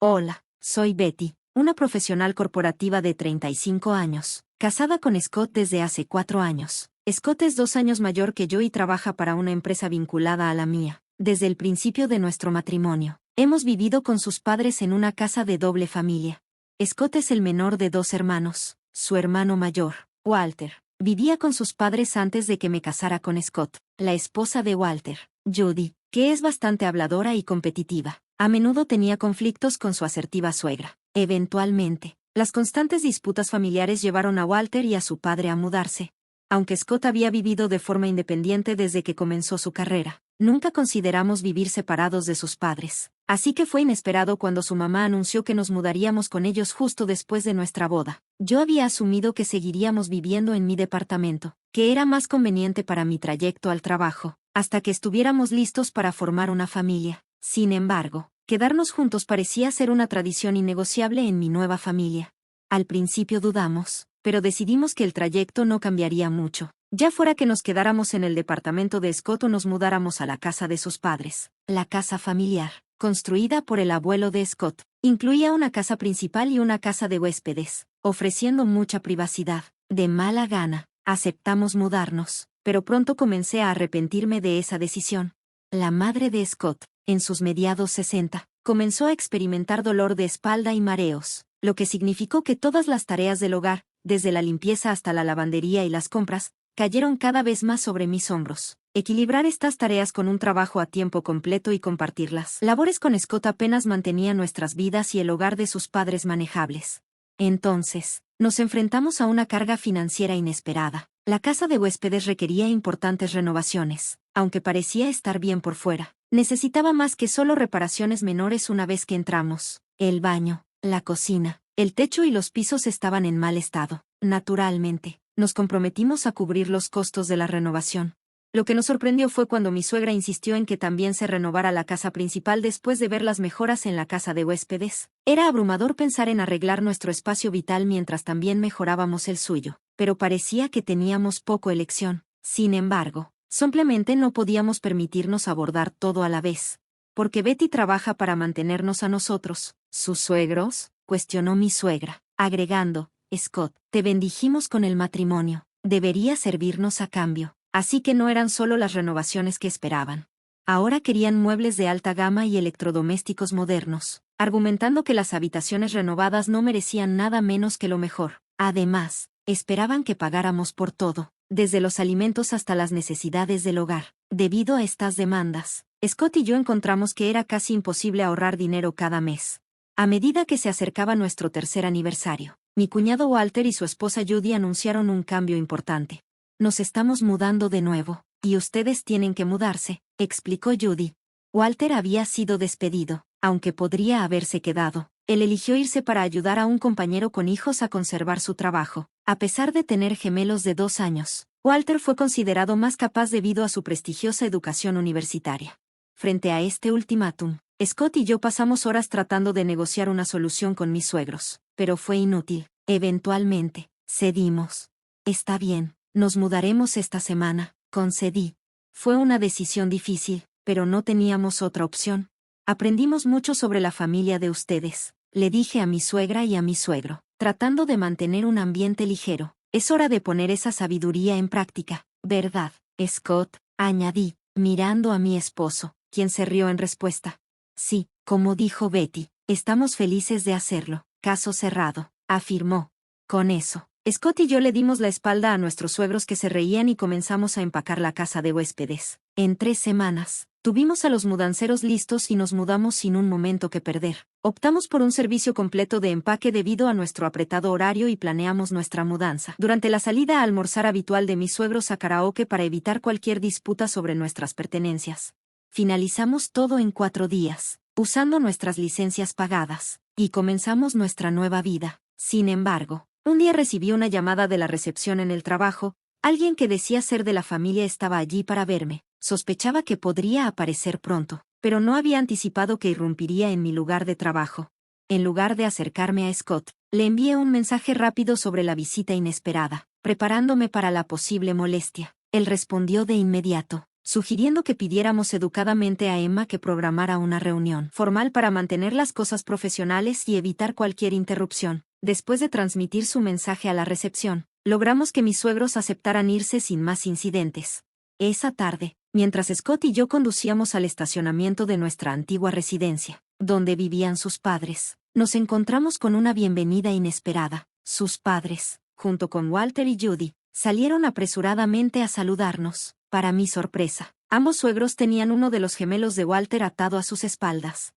Hola, soy Betty, una profesional corporativa de 35 años, casada con Scott desde hace 4 años. Scott es 2 años mayor que yo y trabaja para una empresa vinculada a la mía. Desde el principio de nuestro matrimonio, hemos vivido con sus padres en una casa de doble familia. Scott es el menor de 2 hermanos. Su hermano mayor, Walter, vivía con sus padres antes de que me casara con Scott. La esposa de Walter, Judy, que es bastante habladora y competitiva, a menudo tenía conflictos con su asertiva suegra. Eventualmente, las constantes disputas familiares llevaron a Walter y a su padre a mudarse. Aunque Scott había vivido de forma independiente desde que comenzó su carrera, nunca consideramos vivir separados de sus padres. Así que fue inesperado cuando su mamá anunció que nos mudaríamos con ellos justo después de nuestra boda. Yo había asumido que seguiríamos viviendo en mi departamento, que era más conveniente para mi trayecto al trabajo, hasta que estuviéramos listos para formar una familia. Sin embargo, quedarnos juntos parecía ser una tradición innegociable en mi nueva familia. Al principio dudamos, pero decidimos que el trayecto no cambiaría mucho, ya fuera que nos quedáramos en el departamento de Scott o nos mudáramos a la casa de sus padres. La casa familiar, construida por el abuelo de Scott, incluía una casa principal y una casa de huéspedes, ofreciendo mucha privacidad. De mala gana, aceptamos mudarnos, pero pronto comencé a arrepentirme de esa decisión. La madre de Scott, en sus mediados 60, comenzó a experimentar dolor de espalda y mareos, lo que significó que todas las tareas del hogar, desde la limpieza hasta la lavandería y las compras, cayeron cada vez más sobre mis hombros. Equilibrar estas tareas con un trabajo a tiempo completo y compartir las labores con Scott apenas mantenía nuestras vidas y el hogar de sus padres manejables. Entonces, nos enfrentamos a una carga financiera inesperada. La casa de huéspedes requería importantes renovaciones, aunque parecía estar bien por fuera. Necesitaba más que solo reparaciones menores una vez que entramos. El baño, la cocina, el techo y los pisos estaban en mal estado. Naturalmente, nos comprometimos a cubrir los costos de la renovación. Lo que nos sorprendió fue cuando mi suegra insistió en que también se renovara la casa principal después de ver las mejoras en la casa de huéspedes. Era abrumador pensar en arreglar nuestro espacio vital mientras también mejorábamos el suyo, pero parecía que teníamos poco elección. Sin embargo, simplemente no podíamos permitirnos abordar todo a la vez. ¿Porque Betty trabaja para mantenernos a nosotros, sus suegros?, cuestionó mi suegra, agregando: Scott, te bendijimos con el matrimonio, debería servirnos a cambio. Así que no eran solo las renovaciones que esperaban. Ahora querían muebles de alta gama y electrodomésticos modernos, argumentando que las habitaciones renovadas no merecían nada menos que lo mejor. Además, esperaban que pagáramos por todo, desde los alimentos hasta las necesidades del hogar. Debido a estas demandas, Scott y yo encontramos que era casi imposible ahorrar dinero cada mes. A medida que se acercaba nuestro tercer aniversario, mi cuñado Walter y su esposa Judy anunciaron un cambio importante. Nos estamos mudando de nuevo, y ustedes tienen que mudarse, explicó Judy. Walter había sido despedido, aunque podría haberse quedado. Él eligió irse para ayudar a un compañero con hijos a conservar su trabajo. A pesar de tener gemelos de 2 años, Walter fue considerado más capaz debido a su prestigiosa educación universitaria. Frente a este ultimátum, Scott y yo pasamos horas tratando de negociar una solución con mis suegros, pero fue inútil. Eventualmente, cedimos. Está bien. Nos mudaremos esta semana, concedí. Fue una decisión difícil, pero no teníamos otra opción. Aprendimos mucho sobre la familia de ustedes, le dije a mi suegra y a mi suegro, tratando de mantener un ambiente ligero. Es hora de poner esa sabiduría en práctica, ¿verdad, Scott?, añadí, mirando a mi esposo, quien se rió en respuesta. Sí, como dijo Betty, estamos felices de hacerlo. Caso cerrado, afirmó. Con eso, Scott y yo le dimos la espalda a nuestros suegros que se reían y comenzamos a empacar la casa de huéspedes. En 3 semanas, tuvimos a los mudanceros listos y nos mudamos sin un momento que perder. Optamos por un servicio completo de empaque debido a nuestro apretado horario y planeamos nuestra mudanza durante la salida a almorzar habitual de mis suegros a karaoke para evitar cualquier disputa sobre nuestras pertenencias. Finalizamos todo en 4 días, usando nuestras licencias pagadas, y comenzamos nuestra nueva vida. Sin embargo, un día recibí una llamada de la recepción en el trabajo. Alguien que decía ser de la familia estaba allí para verme. Sospechaba que podría aparecer pronto, pero no había anticipado que irrumpiría en mi lugar de trabajo. En lugar de acercarme a Scott, le envié un mensaje rápido sobre la visita inesperada, preparándome para la posible molestia. Él respondió de inmediato: sugiriendo que pidiéramos educadamente a Emma que programara una reunión formal para mantener las cosas profesionales y evitar cualquier interrupción. Después de transmitir su mensaje a la recepción, logramos que mis suegros aceptaran irse sin más incidentes. Esa tarde, mientras Scott y yo conducíamos al estacionamiento de nuestra antigua residencia, donde vivían sus padres, nos encontramos con una bienvenida inesperada. Sus padres, junto con Walter y Judy, salieron apresuradamente a saludarnos. Para mi sorpresa, ambos suegros tenían uno de los gemelos de Walter atado a sus espaldas.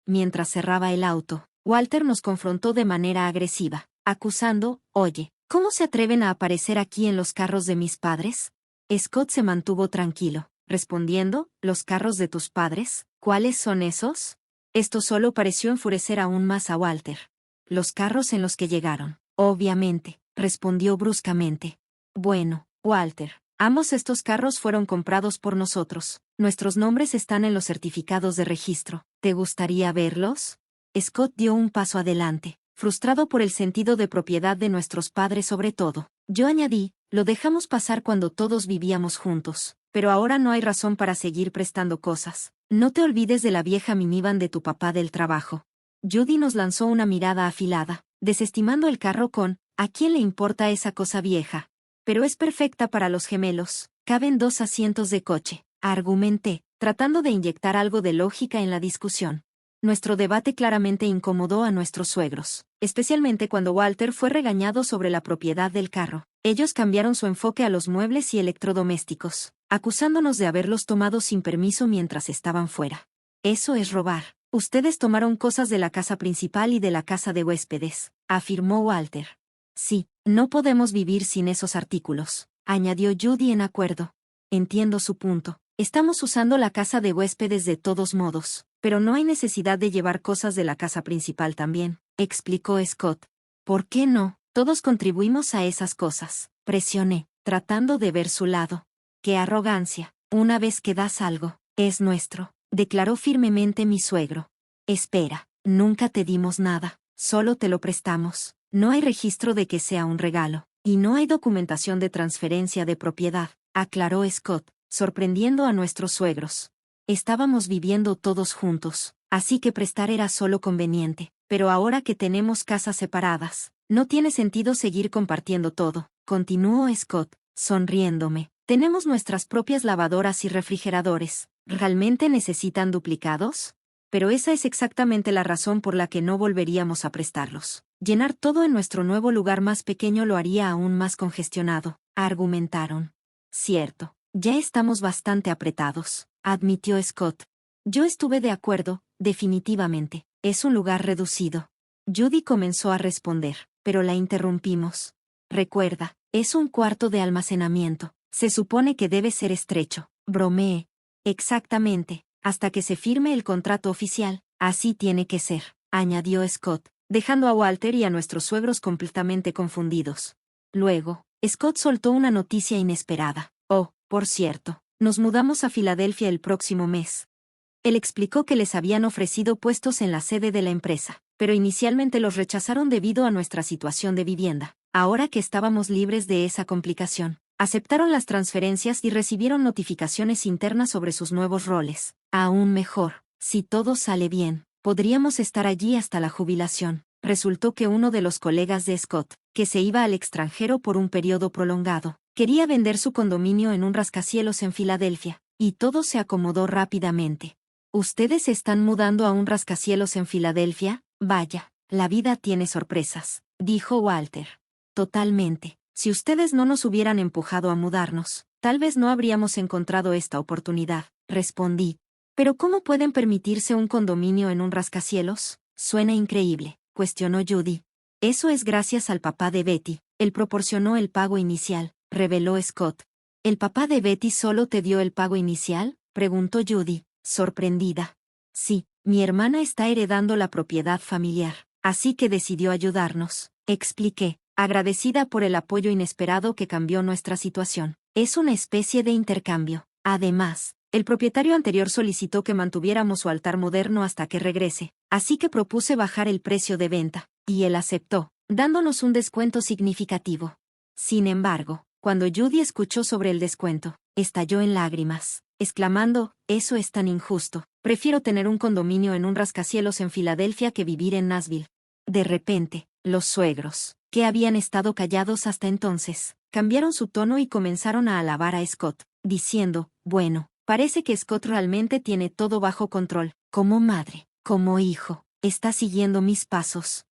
Mientras cerraba el auto, Walter nos confrontó de manera agresiva, acusando: «Oye, ¿cómo se atreven a aparecer aquí en los carros de mis padres?». Scott se mantuvo tranquilo, respondiendo: «¿Los carros de tus padres? ¿Cuáles son esos?». Esto solo pareció enfurecer aún más a Walter. «Los carros en los que llegaron, obviamente», respondió bruscamente. «Bueno, Walter, ambos estos carros fueron comprados por nosotros. Nuestros nombres están en los certificados de registro. ¿Te gustaría verlos?». Scott dio un paso adelante, frustrado por el sentido de propiedad de nuestros padres sobre todo. Yo añadí: «Lo dejamos pasar cuando todos vivíamos juntos, pero ahora no hay razón para seguir prestando cosas. No te olvides de la vieja minivan de tu papá del trabajo». Judy nos lanzó una mirada afilada, desestimando el carro con: «¿A quién le importa esa cosa vieja?». «Pero es perfecta para los gemelos. Caben 2 asientos de coche», argumenté, tratando de inyectar algo de lógica en la discusión. Nuestro debate claramente incomodó a nuestros suegros, especialmente cuando Walter fue regañado sobre la propiedad del carro. Ellos cambiaron su enfoque a los muebles y electrodomésticos, acusándonos de haberlos tomado sin permiso mientras estaban fuera. «Eso es robar. Ustedes tomaron cosas de la casa principal y de la casa de huéspedes», afirmó Walter. «Sí, no podemos vivir sin esos artículos», añadió Judy en acuerdo. «Entiendo su punto. Estamos usando la casa de huéspedes de todos modos, pero no hay necesidad de llevar cosas de la casa principal también», explicó Scott. «¿Por qué no? Todos contribuimos a esas cosas», presioné, tratando de ver su lado. «Qué arrogancia. Una vez que das algo, es nuestro», declaró firmemente mi suegro. «Espera, nunca te dimos nada, solo te lo prestamos. No hay registro de que sea un regalo, y no hay documentación de transferencia de propiedad», aclaró Scott, sorprendiendo a nuestros suegros. Estábamos viviendo todos juntos, así que prestar era solo conveniente, pero ahora que tenemos casas separadas, no tiene sentido seguir compartiendo todo, continuó Scott, sonriéndome. «Tenemos nuestras propias lavadoras y refrigeradores. ¿Realmente necesitan duplicados? Pero esa es exactamente la razón por la que no volveríamos a prestarlos. Llenar todo en nuestro nuevo lugar más pequeño lo haría aún más congestionado», argumentaron. «Cierto, ya estamos bastante apretados», admitió Scott. Yo estuve de acuerdo, definitivamente. Es un lugar reducido. Judy comenzó a responder, pero la interrumpimos. «Recuerda, es un cuarto de almacenamiento. Se supone que debe ser estrecho», bromeé. «Exactamente, hasta que se firme el contrato oficial. Así tiene que ser», añadió Scott, dejando a Walter y a nuestros suegros completamente confundidos. Luego, Scott soltó una noticia inesperada. «Oh, por cierto, nos mudamos a Filadelfia el próximo mes». Él explicó que les habían ofrecido puestos en la sede de la empresa, pero inicialmente los rechazaron debido a nuestra situación de vivienda. Ahora que estábamos libres de esa complicación, aceptaron las transferencias y recibieron notificaciones internas sobre sus nuevos roles. Aún mejor, si todo sale bien, podríamos estar allí hasta la jubilación. Resultó que uno de los colegas de Scott, que se iba al extranjero por un periodo prolongado, quería vender su condominio en un rascacielos en Filadelfia, y todo se acomodó rápidamente. ¿Ustedes se están mudando a un rascacielos en Filadelfia? Vaya, la vida tiene sorpresas, dijo Walter. Totalmente. Si ustedes no nos hubieran empujado a mudarnos, tal vez no habríamos encontrado esta oportunidad, respondí. ¿Pero cómo pueden permitirse un condominio en un rascacielos? Suena increíble, cuestionó Judy. Eso es gracias al papá de Betty. Él proporcionó el pago inicial, reveló Scott. ¿El papá de Betty solo te dio el pago inicial?, preguntó Judy, sorprendida. Sí, mi hermana está heredando la propiedad familiar, así que decidió ayudarnos, expliqué, agradecida por el apoyo inesperado que cambió nuestra situación. Es una especie de intercambio. Además, el propietario anterior solicitó que mantuviéramos su altar moderno hasta que regrese, así que propuse bajar el precio de venta, y él aceptó, dándonos un descuento significativo. Sin embargo, cuando Judy escuchó sobre el descuento, estalló en lágrimas, exclamando, «Eso es tan injusto. Prefiero tener un condominio en un rascacielos en Filadelfia que vivir en Nashville». De repente, los suegros, que habían estado callados hasta entonces, cambiaron su tono y comenzaron a alabar a Scott, diciendo, «Bueno, parece que Scott realmente tiene todo bajo control. Como madre, como hijo, está siguiendo mis pasos».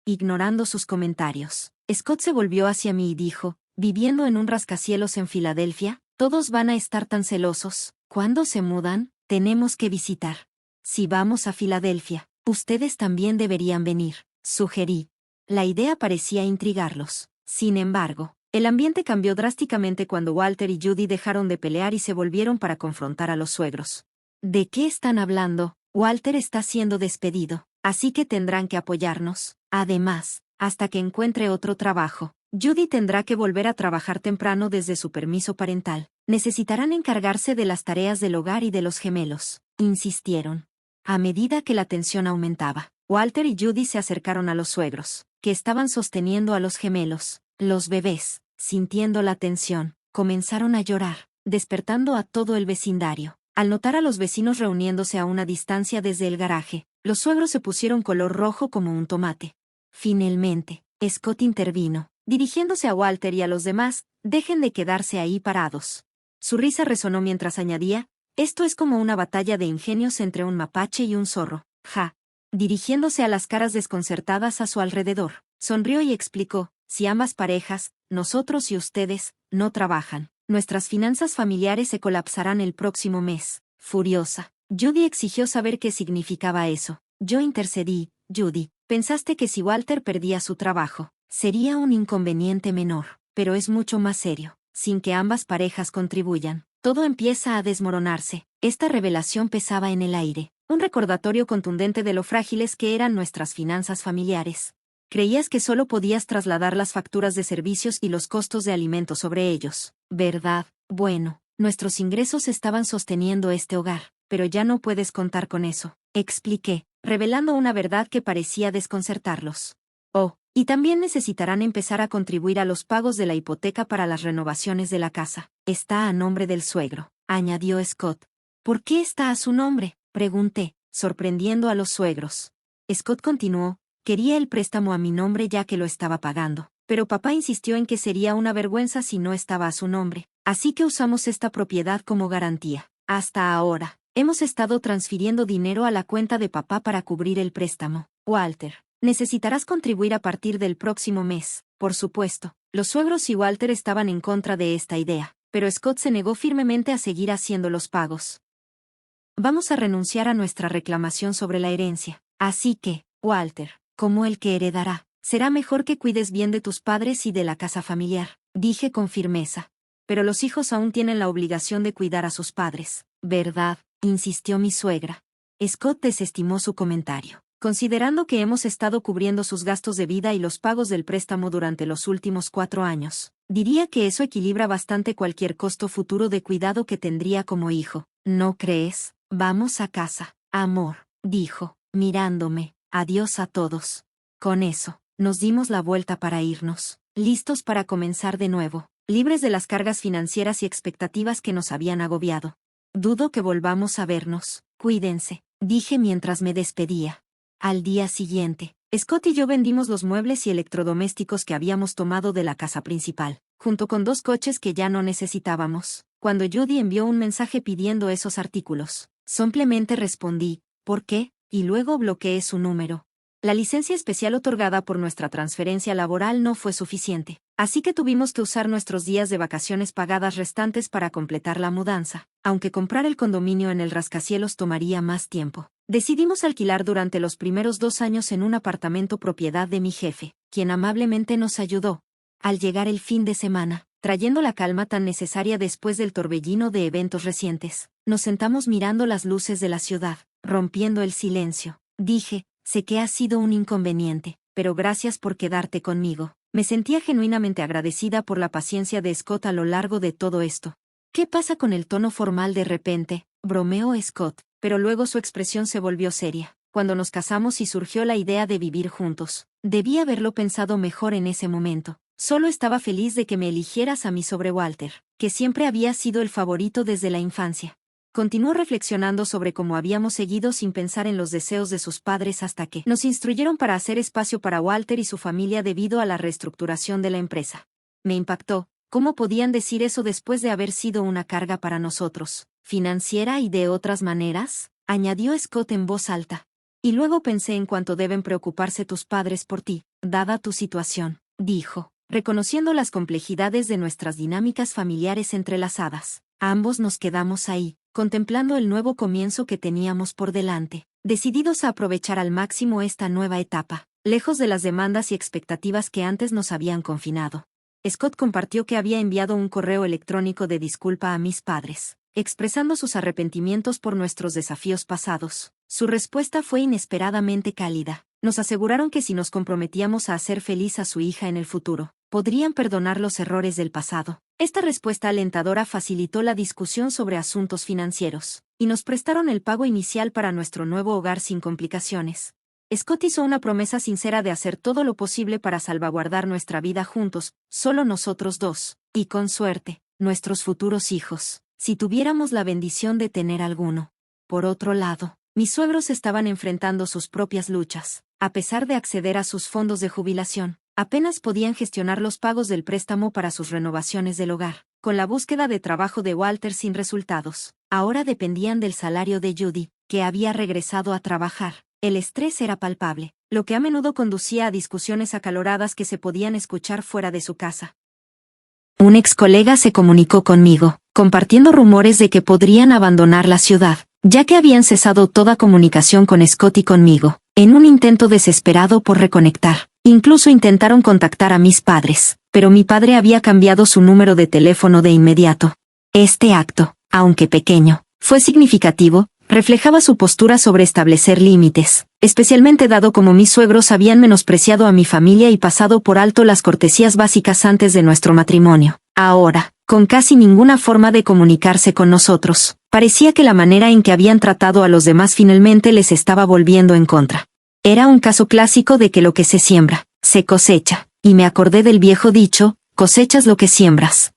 Ignorando sus comentarios, Scott se volvió hacia mí y dijo, «¿Viviendo en un rascacielos en Filadelfia? Todos van a estar tan celosos. Cuando se mudan, tenemos que visitar. Si vamos a Filadelfia, ustedes también deberían venir», sugerí. La idea parecía intrigarlos. Sin embargo, el ambiente cambió drásticamente cuando Walter y Judy dejaron de pelear y se volvieron para confrontar a los suegros. «¿De qué están hablando? Walter está siendo despedido, así que tendrán que apoyarnos. Además, hasta que encuentre otro trabajo, Judy tendrá que volver a trabajar temprano desde su permiso parental. Necesitarán encargarse de las tareas del hogar y de los gemelos», insistieron. A medida que la tensión aumentaba, Walter y Judy se acercaron a los suegros, que estaban sosteniendo a los gemelos. Los bebés, sintiendo la tensión, comenzaron a llorar, despertando a todo el vecindario. Al notar a los vecinos reuniéndose a una distancia desde el garaje, los suegros se pusieron color rojo como un tomate. Finalmente, Scott intervino, dirigiéndose a Walter y a los demás, «Dejen de quedarse ahí parados». Su risa resonó mientras añadía, «Esto es como una batalla de ingenios entre un mapache y un zorro. Ja». Dirigiéndose a las caras desconcertadas a su alrededor, sonrió y explicó, «Si ambas parejas, nosotros y ustedes, no trabajan, nuestras finanzas familiares se colapsarán el próximo mes». Furiosa, Judy exigió saber qué significaba eso. Yo intercedí, «Judy, pensaste que si Walter perdía su trabajo, sería un inconveniente menor, pero es mucho más serio. Sin que ambas parejas contribuyan, todo empieza a desmoronarse». Esta revelación pesaba en el aire, un recordatorio contundente de lo frágiles que eran nuestras finanzas familiares. Creías que solo podías trasladar las facturas de servicios y los costos de alimentos sobre ellos, ¿verdad? Bueno, nuestros ingresos estaban sosteniendo este hogar, pero ya no puedes contar con eso, expliqué, revelando una verdad que parecía desconcertarlos. «Oh, y también necesitarán empezar a contribuir a los pagos de la hipoteca para las renovaciones de la casa. Está a nombre del suegro», añadió Scott. «¿Por qué está a su nombre?», pregunté, sorprendiendo a los suegros. Scott continuó, «Quería el préstamo a mi nombre ya que lo estaba pagando, pero papá insistió en que sería una vergüenza si no estaba a su nombre, así que usamos esta propiedad como garantía. Hasta ahora, hemos estado transfiriendo dinero a la cuenta de papá para cubrir el préstamo. Walter, necesitarás contribuir a partir del próximo mes, por supuesto». Los suegros y Walter estaban en contra de esta idea, pero Scott se negó firmemente a seguir haciendo los pagos. «Vamos a renunciar a nuestra reclamación sobre la herencia. Así que, Walter, como el que heredará, será mejor que cuides bien de tus padres y de la casa familiar», dije con firmeza. «Pero los hijos aún tienen la obligación de cuidar a sus padres, ¿verdad?», insistió mi suegra. Scott desestimó su comentario. «Considerando que hemos estado cubriendo sus gastos de vida y los pagos del préstamo durante los últimos 4 años, diría que eso equilibra bastante cualquier costo futuro de cuidado que tendría como hijo. ¿No crees? Vamos a casa, amor», dijo, mirándome. «Adiós a todos». Con eso, nos dimos la vuelta para irnos, listos para comenzar de nuevo, libres de las cargas financieras y expectativas que nos habían agobiado. «Dudo que volvamos a vernos. Cuídense», dije mientras me despedía. Al día siguiente, Scott y yo vendimos los muebles y electrodomésticos que habíamos tomado de la casa principal, junto con 2 coches que ya no necesitábamos. Cuando Judy envió un mensaje pidiendo esos artículos, simplemente respondí, «¿Por qué?», y luego bloqueé su número. La licencia especial otorgada por nuestra transferencia laboral no fue suficiente, así que tuvimos que usar nuestros días de vacaciones pagadas restantes para completar la mudanza. Aunque comprar el condominio en el rascacielos tomaría más tiempo, decidimos alquilar durante los primeros 2 años en un apartamento propiedad de mi jefe, quien amablemente nos ayudó. Al llegar el fin de semana, trayendo la calma tan necesaria después del torbellino de eventos recientes, nos sentamos mirando las luces de la ciudad, rompiendo el silencio. Dije, «Sé que ha sido un inconveniente, pero gracias por quedarte conmigo». Me sentía genuinamente agradecida por la paciencia de Scott a lo largo de todo esto. «¿Qué pasa con el tono formal de repente?», bromeó Scott, pero luego su expresión se volvió seria. «Cuando nos casamos y surgió la idea de vivir juntos, debí haberlo pensado mejor en ese momento. Solo estaba feliz de que me eligieras a mí sobre Walter, que que siempre había sido el favorito desde la infancia. Continuó reflexionando sobre cómo habíamos seguido sin pensar en los deseos de sus padres hasta que nos instruyeron para hacer espacio para Walter y su familia debido a la reestructuración de la empresa. Me impactó. ¿Cómo podían decir eso después de haber sido una carga para nosotros, financiera y de otras maneras? Añadió Scott en voz alta. Y luego pensé en cuánto deben preocuparse tus padres por ti, dada tu situación, dijo, reconociendo las complejidades de nuestras dinámicas familiares entrelazadas. Ambos nos quedamos ahí, contemplando el nuevo comienzo que teníamos por delante, decididos a aprovechar al máximo esta nueva etapa, lejos de las demandas y expectativas que antes nos habían confinado. Scott compartió que había enviado un correo electrónico de disculpa a mis padres, expresando sus arrepentimientos por nuestros desafíos pasados. Su respuesta fue inesperadamente cálida. Nos aseguraron que si nos comprometíamos a hacer feliz a su hija en el futuro, podrían perdonar los errores del pasado. Esta respuesta alentadora facilitó la discusión sobre asuntos financieros, y nos prestaron el pago inicial para nuestro nuevo hogar sin complicaciones. Scott hizo una promesa sincera de hacer todo lo posible para salvaguardar nuestra vida juntos, solo nosotros dos, y con suerte, nuestros futuros hijos, si tuviéramos la bendición de tener alguno. Por otro lado, mis suegros estaban enfrentando sus propias luchas. A pesar de acceder a sus fondos de jubilación, apenas podían gestionar los pagos del préstamo para sus renovaciones del hogar. Con la búsqueda de trabajo de Walter sin resultados, ahora dependían del salario de Judy, que había regresado a trabajar. El estrés era palpable, lo que a menudo conducía a discusiones acaloradas que se podían escuchar fuera de su casa. Un ex colega se comunicó conmigo, compartiendo rumores de que podrían abandonar la ciudad, ya que habían cesado toda comunicación con Scott y conmigo, en un intento desesperado por reconectar. Incluso intentaron contactar a mis padres, pero mi padre había cambiado su número de teléfono de inmediato. Este acto, aunque pequeño, fue significativo. Reflejaba su postura sobre establecer límites, especialmente dado como mis suegros habían menospreciado a mi familia y pasado por alto las cortesías básicas antes de nuestro matrimonio. Ahora, con casi ninguna forma de comunicarse con nosotros, parecía que la manera en que habían tratado a los demás finalmente les estaba volviendo en contra. Era un caso clásico de que lo que se siembra, se cosecha, y me acordé del viejo dicho, cosechas lo que siembras.